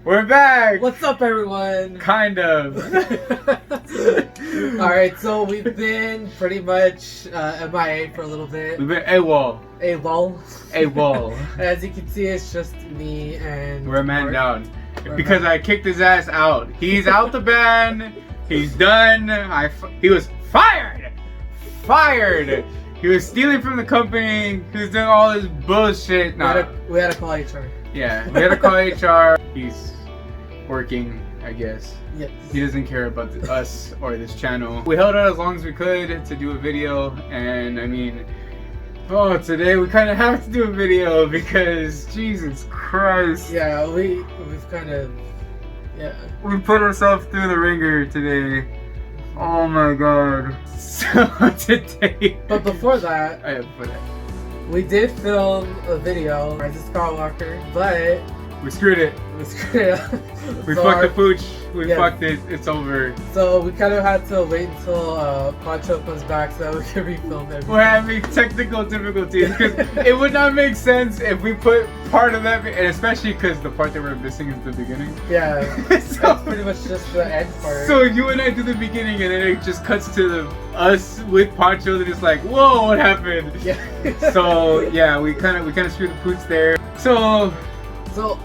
We're back! What's up, everyone? Kind of. Alright, so we've been pretty much MIA for a little bit. We've been AWOL. AWOL. As you can see, it's just me and... We're a man down. Because I kicked his ass out. He's out the band. He's done. He was fired! Fired! He was stealing from the company. He was doing all this bullshit. We had to call HR. Yeah, we had to call HR. He's working, I guess. Yes. He doesn't care about us or this channel. We held out as long as we could to do a video, and I mean, today we kind of have to do a video because Jesus Christ. Yeah, we've kind of, we put ourselves through the ringer today. Oh my God. So today. But before that, before that, we did film a video, Rise of Skywalker, but we screwed it. We fucked the pooch. We fucked it. It's over. So we kind of had to wait until Pancho comes back so that we can refilm everything. We're having technical difficulties because it would not make sense if we put part of that, and especially because the part that we're missing is the beginning. Yeah, so, that's pretty much just the end part. So you and I do the beginning, and then it just cuts to us with Pancho, and it's like, whoa, what happened? Yeah. So yeah, we kind of screwed the pooch there. So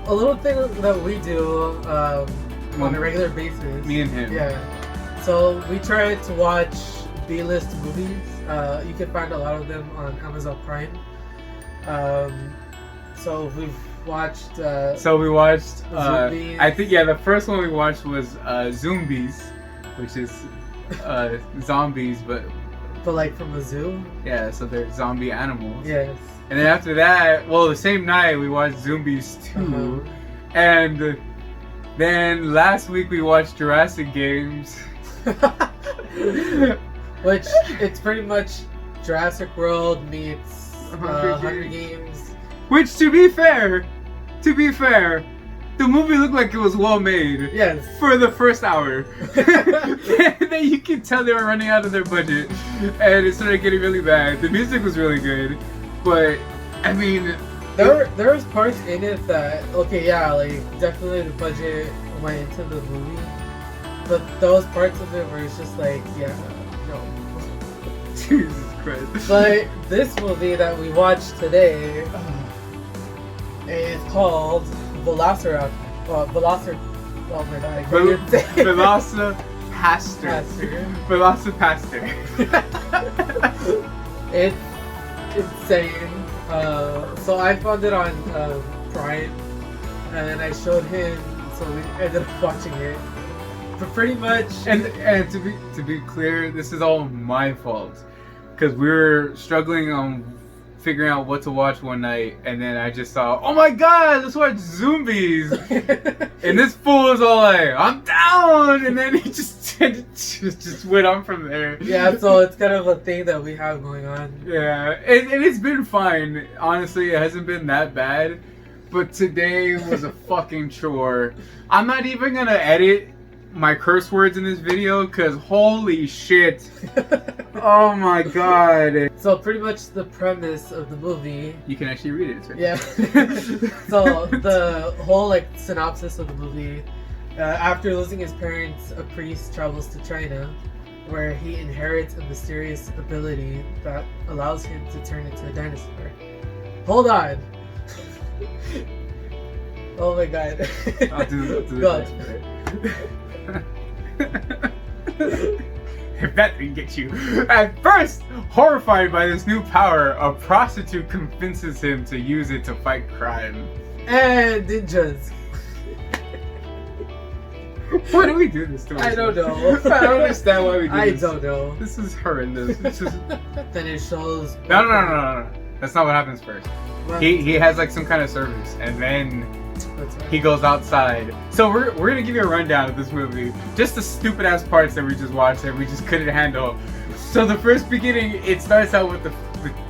a little thing that we do on a regular basis. Me and him. Yeah. So we try to watch B-list movies. You can find a lot of them on Amazon Prime. So we've watched. We watched. Zombies. I think the first one we watched was Zombies, which is zombies, but like from a zoo. Yeah, so they're zombie animals. Yes. And then after that, the same night we watched Zombies 2, and then last week we watched Jurassic Games. Which, it's pretty much Jurassic World meets Hunger Games. Which, to be fair, the movie looked like it was well made. Yes. For the first hour. Then you can tell they were running out of their budget, and it started getting really bad. The music was really good, but I mean, there was parts in it that definitely the budget went into the movie, but those parts of it where it's just like, no. Jesus Christ. But this movie that we watched today is called Velocipastor. Oh my God, I can't say it. Velocipastor. It's insane. So I found it on Prime, and then I showed him, so we ended up watching it. But pretty much, and to be clear, this is all my fault, because we were struggling on figuring out what to watch one night, and then I just saw, oh my God, let's watch Zombies, and this fool was all like, I'm down, and then he just went on from there. Yeah, so it's kind of a thing that we have going on. Yeah, and it's been fine. Honestly, it hasn't been that bad, but today was a fucking chore. I'm not even gonna edit my curse words in this video because holy shit. Oh my God. So pretty much the premise of the movie, you can actually read it, it's right. Yeah. So the whole synopsis of the movie, after losing his parents, a priest travels to China where he inherits a mysterious ability that allows him to turn into a dinosaur. Hold on. Oh my God. I'll do Go. If that can get you. At first, horrified by this new power, a prostitute convinces him to use it to fight crime. And ninjas. Why do we do this to ourselves? I don't know. I don't understand why we do this. I don't know. This is horrendous. Then it shows... No. That's not what happens first. He has some kind of service, and then he goes outside. So we're gonna give you a rundown of this movie. Just the stupid ass parts that we just watched that we just couldn't handle. So the first beginning, it starts out with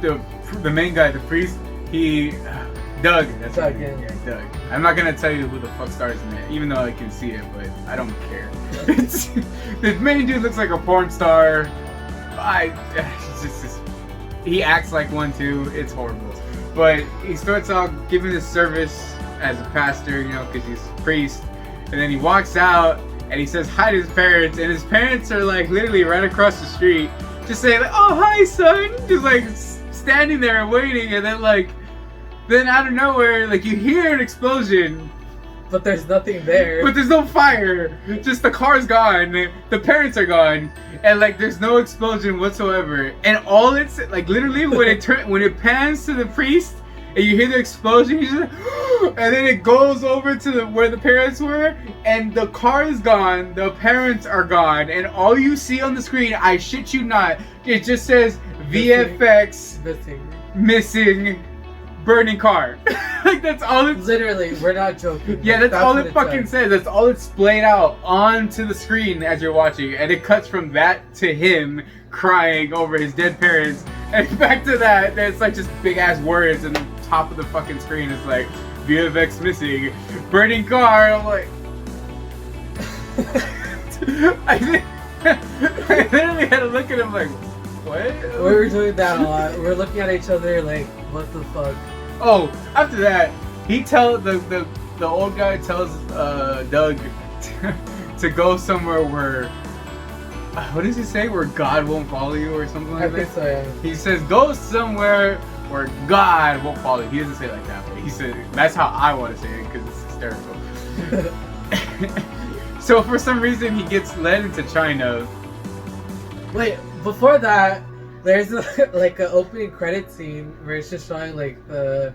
the main guy, the priest. Doug. That's Doug, yeah, Doug. I'm not gonna tell you who the fuck stars in it, even though I can see it, but I don't care. The main dude looks like a porn star. He acts like one too. It's horrible. But he starts out giving his service as a pastor, because he's a priest. And then he walks out and he says hi to his parents, and his parents are like literally right across the street, just saying like, "Oh, hi, son," just like standing there and waiting. And then out of nowhere, like you hear an explosion. But there's nothing there. But there's no fire. Just the car's gone. The parents are gone, and like there's no explosion whatsoever. And all it's like literally when it pans to the priest and you hear the explosion, you just and then it goes over to where the parents were, and the car is gone. The parents are gone, and all you see on the screen, I shit you not, it just says VFX missing. Burning car. Like that's all it's literally, we're not joking. Yeah, that's all it fucking says. That's all it's splayed out onto the screen as you're watching, and it cuts from that to him crying over his dead parents, and back to that. There's like just big ass words, and the top of the fucking screen is like VFX missing, burning car. I'm like, I literally had to look at him like, what? We were doing that a lot. We're looking at each other like, what the fuck? Oh, after that, the old guy tells Doug to go somewhere where what does he say? Where God won't follow you or something like that? I think so, yeah. He says go somewhere where God won't follow you. He doesn't say it like that, but he said that's how I want to say it because it's hysterical. So for some reason he gets led into China. Wait, before that, there's like an opening credit scene where it's just showing like the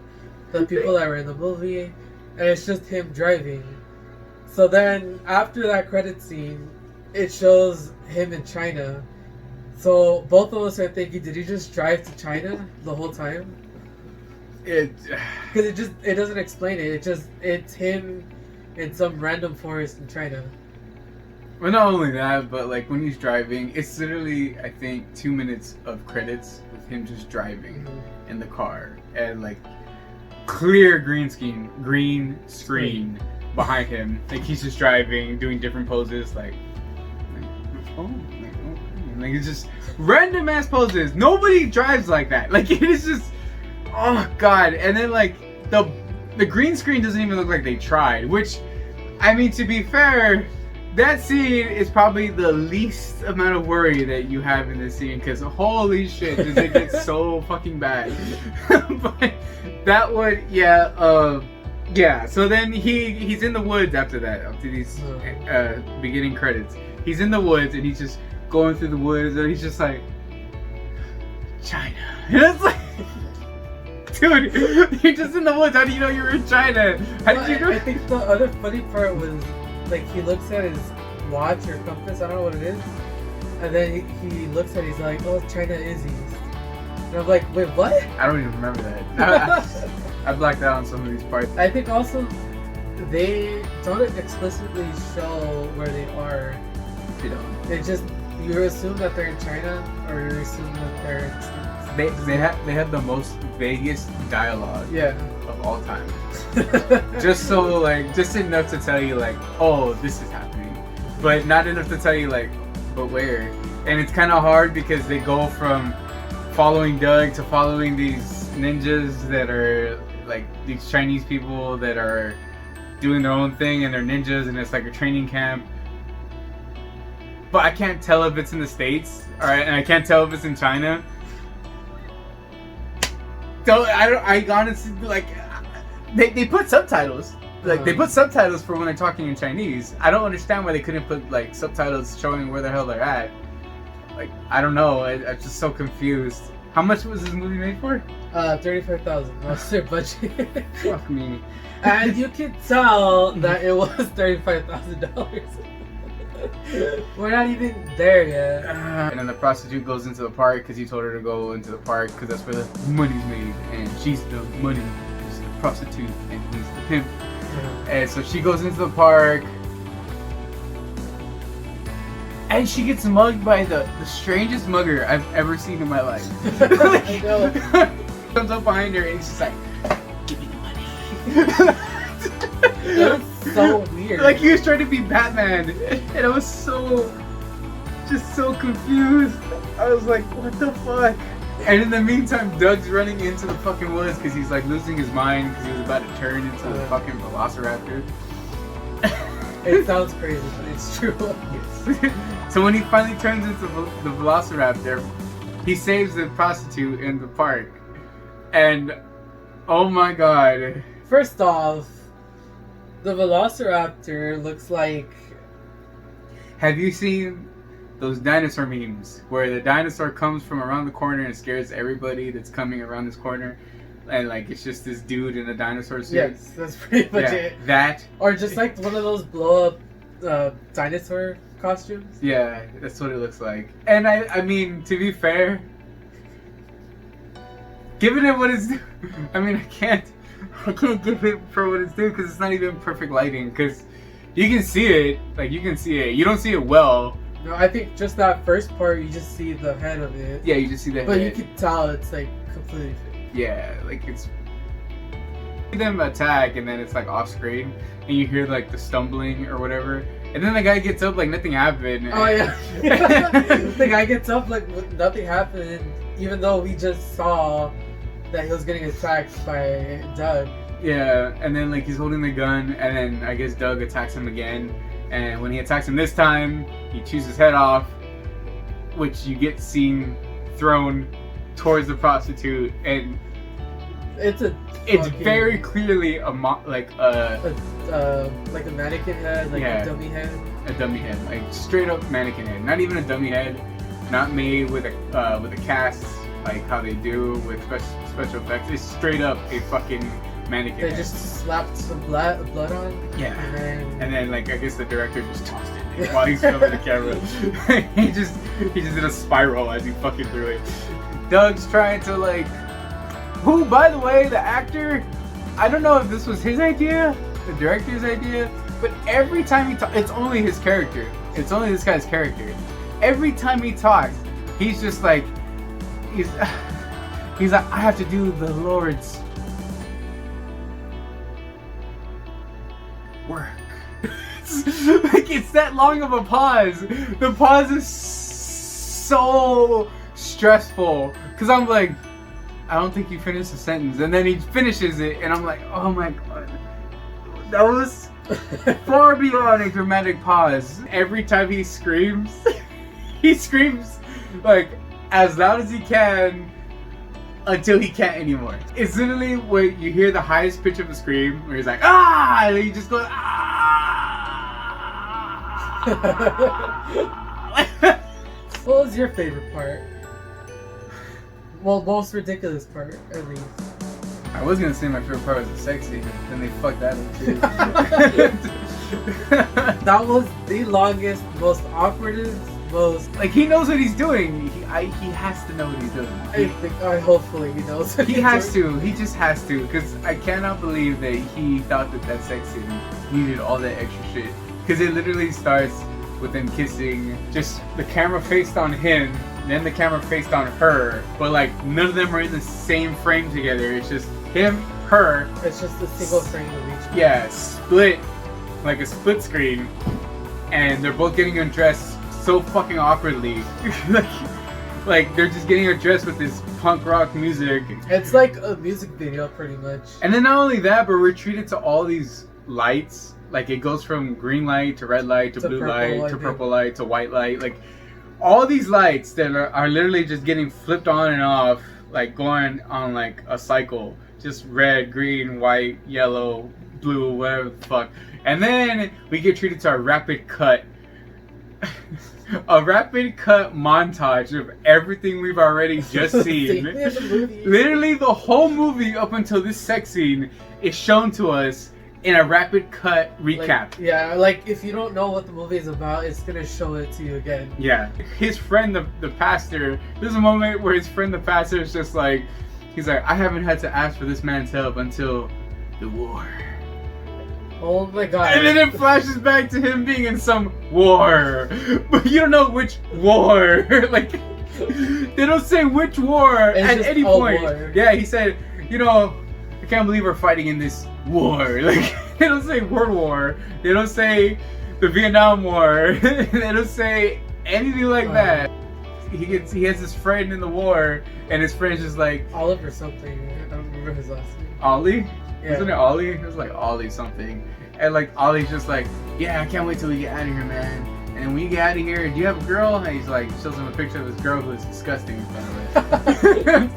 people that were in the movie, and it's just him driving. So then after that credit scene, it shows him in China. So both of us are thinking, did he just drive to China the whole time? Because it doesn't explain it. It's him in some random forest in China. Well, not only that, but like when he's driving, it's literally I think 2 minutes of credits with him just driving in the car, and like clear green screen behind him. Like he's just driving, doing different poses, like it's just random ass poses. Nobody drives like that. Like it is just, oh god. And then like the green screen doesn't even look like they tried. Which, I mean, to be fair, that scene is probably the least amount of worry that you have in this scene, because holy shit, does it get so fucking bad. But that one, yeah. So then he's in the woods after that, after these beginning credits. He's in the woods and he's just going through the woods, and he's just like, China. And it's like, dude, you're just in the woods. How do you know you're in China? How did you know? I think the other funny part was, like, he looks at his watch or compass, I don't know what it is, and then he looks at it, he's like, oh, China is east. And I'm like, wait, what? I don't even remember that. I blacked out on some of these parts. I think also they don't explicitly show where they are. You know, They just, you assume that they're in China, or you assume that they're they had the most vaguest dialogue of all time. just enough to tell you like, oh, this is happening, but not enough to tell you like, but where. And it's kind of hard because they go from following Doug to following these ninjas that are like these Chinese people that are doing their own thing, and they're ninjas, and it's like a training camp. But I can't tell if it's in the States, alright, and I can't tell if it's in China. So I honestly, like, they put subtitles. Like, they put subtitles for when they're talking in Chinese. I don't understand why they couldn't put, like, subtitles showing where the hell they're at. Like, I don't know. I'm just so confused. How much was this movie made for? $35,000. That's their budget. Fuck me. And you can tell that it was $35,000. We're not even there yet. And then the prostitute goes into the park because he told her to go into the park because that's where the money's made, and she's the money, she's the prostitute, and he's the pimp. And so she goes into the park, and she gets mugged by the strangest mugger I've ever seen in my life. I know. Comes up behind her and she's like, "Give me the money." It was so weird. Like he was trying to be Batman, and I was so confused. I was like, what the fuck? And in the meantime, Doug's running into the fucking woods because he's like losing his mind because he was about to turn into the fucking Velociraptor. It sounds crazy, but it's true. Yes. So when he finally turns into the Velociraptor, he saves the prostitute in the park. And, oh my god. First off, the Velociraptor looks like... Have you seen those dinosaur memes where the dinosaur comes from around the corner and scares everybody that's coming around this corner? And like it's just this dude in a dinosaur suit. Yes, that's pretty much it. That. Or just like one of those blow up dinosaur costumes. Yeah, that's what it looks like. And I mean, to be fair, giving it what it's due. I mean, I can't give it for what it's due because it's not even perfect lighting. Because you can see it, like you can see it. You don't see it well. No, I think just that first part, you just see the head of it. Yeah, you just see the head. But you can tell it's like completely fake. Yeah, like it's them attack and then it's like off screen and you hear like the stumbling or whatever and then the guy gets up like nothing happened. Oh yeah. The guy gets up like nothing happened even though we just saw that he was getting attacked by Doug. Yeah, and then like he's holding the gun and then I guess Doug attacks him again and when he attacks him this time he chews his head off, which you get seen thrown towards the prostitute and it's very clearly a mannequin head, like a dummy head. A dummy head, like straight up mannequin head. Not even a dummy head, not made with a cast like how they do with special effects. It's straight up a fucking mannequin They head. just slapped some blood on. Yeah. And then like I guess the director just tossed it while he's filming the camera. he just did a spiral as he fucking threw it. Doug's trying to like, who by the way, the actor, I don't know if this was his idea, the director's idea, but every time he talks, it's only his character. It's only this guy's character. Every time he talks, he's just like, he's like, I have to do the Lord's work. Like it's that long of a pause. The pause is so stressful because I'm like, I don't think you finished the sentence, and then he finishes it, and I'm like, oh my god, that was far beyond a dramatic pause. Every time he screams like as loud as he can until he can't anymore. It's literally where you hear the highest pitch of a scream where he's like ah, and he just goes ah. What was your favorite part? Well, most ridiculous part, at least. I was gonna say my favorite part was the sex scene, then they fucked that up too. That was the longest, most awkwardest, most... Like, he knows what he's doing. He has to know what he's doing. Hopefully he knows what He he's has doing. to. He just has to. Because I cannot believe that he thought that sex scene needed all that extra shit. Because it literally starts with them kissing. Just the camera faced on him. Then the camera faced on her, but like none of them are in the same frame together. It's just him, her. It's just a single frame of each. Yeah, split, like a split screen, and they're both getting undressed so fucking awkwardly. like they're just getting undressed with this punk rock music. It's like a music video, pretty much. And then not only that, but we're treated to all these lights. Like it goes from green light to red light to blue light to purple light to white light. Like all these lights that are literally just getting flipped on and off, like going on like a cycle. Just red, green, white, yellow, blue, whatever the fuck. And then we get treated to a rapid cut. A rapid cut montage of everything we've already just seen. Literally the whole movie up until this sex scene is shown to us in a rapid cut recap. Like if you don't know what the movie is about, it's gonna show it to you again. Yeah. His friend, the pastor, there's a moment where his friend, the pastor, is just like, he's like, I haven't had to ask for this man's help until the war. Oh my god. And then it flashes back to him being in some war. But you don't know which war. Like, they don't say which war at any point. War. Yeah, he said, you know, I can't believe we're fighting in this war. Like, they don't say World War. They don't say the Vietnam War. They don't say anything like that. He has his friend in the war, and his friend's just like Olive or something. I don't remember his last name. Ollie. Yeah. Wasn't it Ollie? It was like Ollie something. And like Ollie's just like, yeah, I can't wait till we get out of here, man. And when you get out of here, do you have a girl? And he's like, shows him a picture of this girl who is disgusting in front of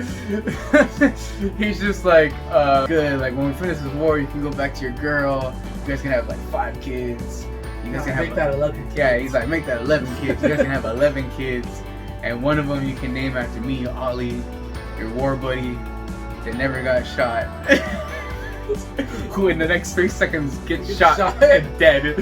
it. He's just like, good. Like when we finish this war, you can go back to your girl. You guys can have like 5 kids. You guys can have make that 11 kids. Yeah, he's like, make that 11 kids. You guys can have 11 kids, and one of them you can name after me, Ollie, your war buddy that never got shot. Who in the next 3 seconds gets shot and dead.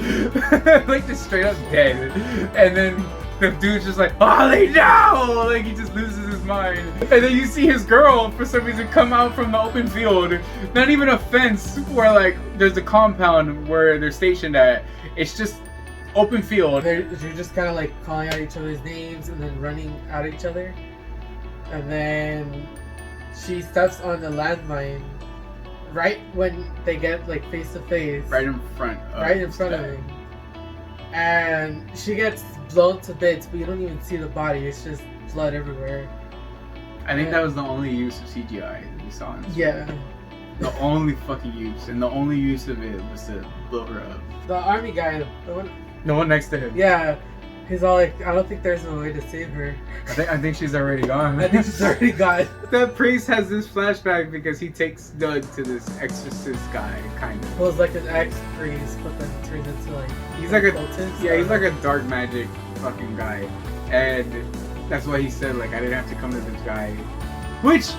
Like just straight up dead. And then the dude's just like, Ollie, no! Like he just loses his mind. And then you see his girl for some reason come out from the open field. Not even a fence where like there's a compound where they're stationed at. It's just open field. They're just kind of like calling out each other's names and then running at each other. And then she steps on the landmine right when they get like face to face. Right in front of him. And she gets blown to bits, but you don't even see the body. It's just blood everywhere. I think that was the only use of CGI that we saw in this movie. The only fucking use, and the only use of it was to blow her up. The army guy, the one next to him. Yeah, he's all like, I don't think there's no way to save her. I think she's already gone. I think she's already gone. That priest has this flashback because he takes Doug to this exorcist guy, kind of. Well, it's like an ex-priest, but then turns into like... He's like a cultist. Yeah, he's like a dark magic fucking guy. And that's why he said, like, I didn't have to come to this guy. Which,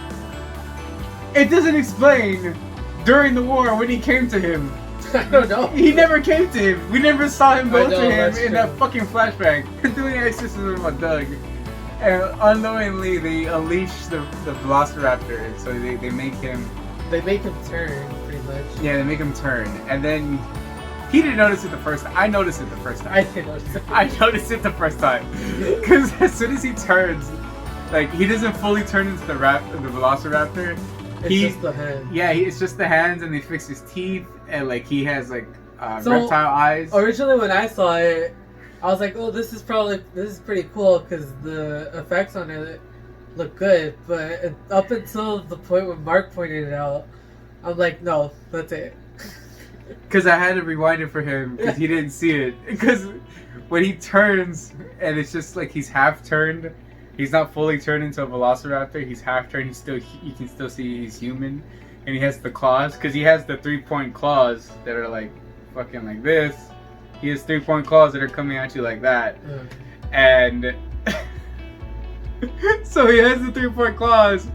it doesn't explain during the war when he came to him. I don't know. He never came to him. We never saw him go to him in true. that fucking flashback. Doing exorcism on Doug. And unknowingly, they unleash the Velociraptor. So they make him... They make him turn, pretty much. Yeah, they make him turn. And then... He didn't notice it the first time. I noticed it the first time. I did notice it. I noticed it the first time. Because as soon as he turns, like, he doesn't fully turn into the Velociraptor. It's just the hands. Yeah, it's just the hands, and they fix his teeth, and like he has like reptile eyes. Originally, when I saw it, I was like, "Oh, this is pretty cool," because the effects on it look good. But up until the point when Mark pointed it out, I'm like, "No, that's it." Because I had to rewind it for him because he didn't see it. Because when he turns, and it's just like he's half turned. He's not fully turned into a Velociraptor. He's half turned. You can still see he's human, and he has the claws because he has the 3-point claws that are like fucking like this. He has 3-point claws that are coming at you like that, and so he has the 3-point claws.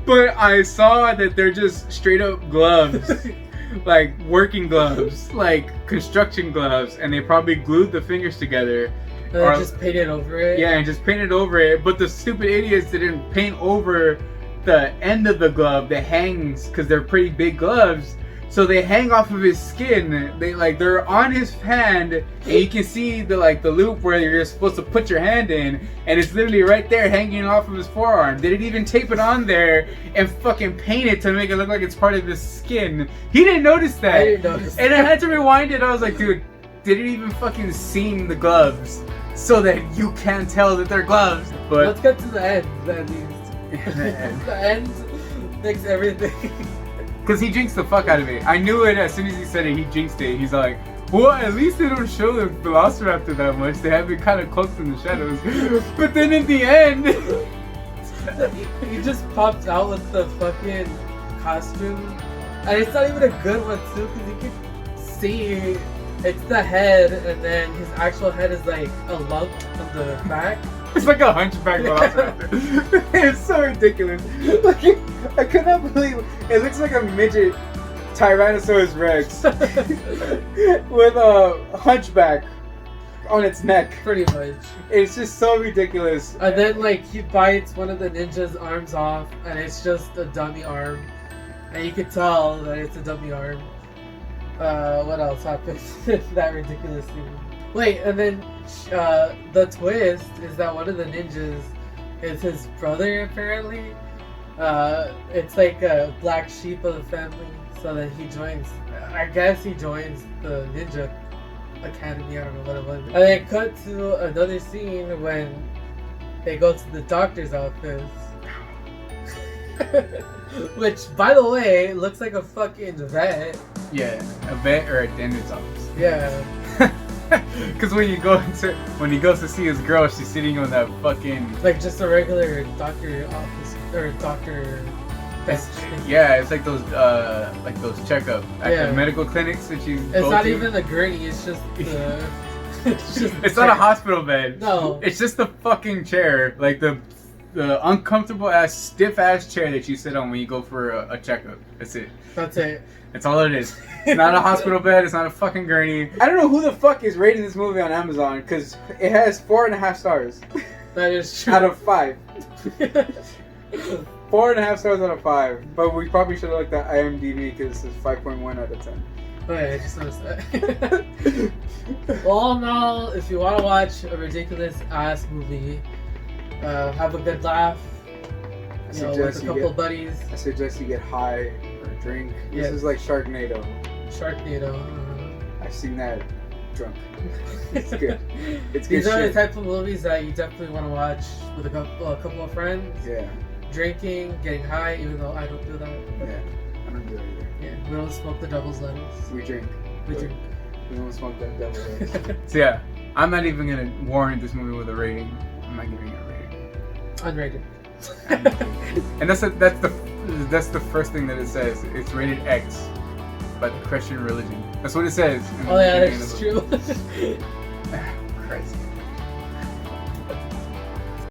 But I saw that they're just straight up gloves, like working gloves, like construction gloves, and they probably glued the fingers together. Or just painted over it? Yeah, and just painted over it. But the stupid idiots didn't paint over the end of the glove that hangs, because they're pretty big gloves. So they hang off of his skin. They're on his hand, and you can see the loop where you're supposed to put your hand in, and it's literally right there hanging off of his forearm. They didn't even tape it on there and fucking paint it to make it look like it's part of his skin. He didn't notice that. I didn't notice that. And I had to rewind it. I was like, dude, did it even fucking seam the gloves so that you can't tell that they're gloves? But let's get to the end, at least. The end makes everything. Because he jinxed the fuck out of it. I knew it as soon as he said it, he jinxed it. He's like, well, at least they don't show the Velociraptor that much. They have it kind of cloaked in the shadows. But then in the end... he just pops out with the fucking costume. And it's not even a good one, too, because you can see it's the head, and then his actual head is like a lump on the back. It's like a hunchback Velociraptor. It's so ridiculous. Like, I cannot believe it looks like a midget Tyrannosaurus Rex with a hunchback on its neck. Pretty much. It's just so ridiculous. And then like he bites one of the ninja's arms off, and it's just a dummy arm, and you can tell that it's a dummy arm. What else happens in that ridiculous scene? Wait, and then the twist is that one of the ninjas is his brother, apparently. It's like a black sheep of the family, so then he joins, I guess he joins the ninja academy, I don't know what it was. And then cut to another scene when they go to the doctor's office. Which, by the way, looks like a fucking vet. Yeah, a vet or a dentist office. Yeah. Because when he goes to see his girl, she's sitting on that fucking Like just a regular doctor office or doctor bench thing. yeah, it's like those checkup at Yeah. the medical clinics that you It's go not to. even a gurney. It's just the. It's not a hospital bed. No. It's just the fucking chair, like the uncomfortable ass, stiff ass chair that you sit on when you go for a checkup. That's it. That's it. That's all it is. It's not a hospital bed. It's not a fucking gurney. I don't know who the fuck is rating this movie on Amazon because it has 4.5 stars That is true. out of 5. 4.5 stars out of 5. But we probably should have looked at IMDb because it's 5.1 out of 10. Oh yeah, I just noticed that. All in all, if you want to watch a ridiculous ass movie, have a good laugh, you know, with a couple of buddies. I suggest you get high or drink. Yes. This is like Sharknado. Sharknado. I've seen that drunk. It's good. It's good These are the shit. type of movies that you definitely want to watch with a couple of friends. Yeah. Drinking, getting high, even though I don't do that. Yeah. I don't do it either. Yeah, we don't smoke the devil's lettuce. We drink. We but drink. We don't smoke that devil lettuce. So yeah, I'm not even gonna warrant this movie with a rating. I'm not giving it a rating. Unrated. And that's the first thing that it says. It's rated X by the Christian religion. That's what it says. Oh yeah, that's true. Christ.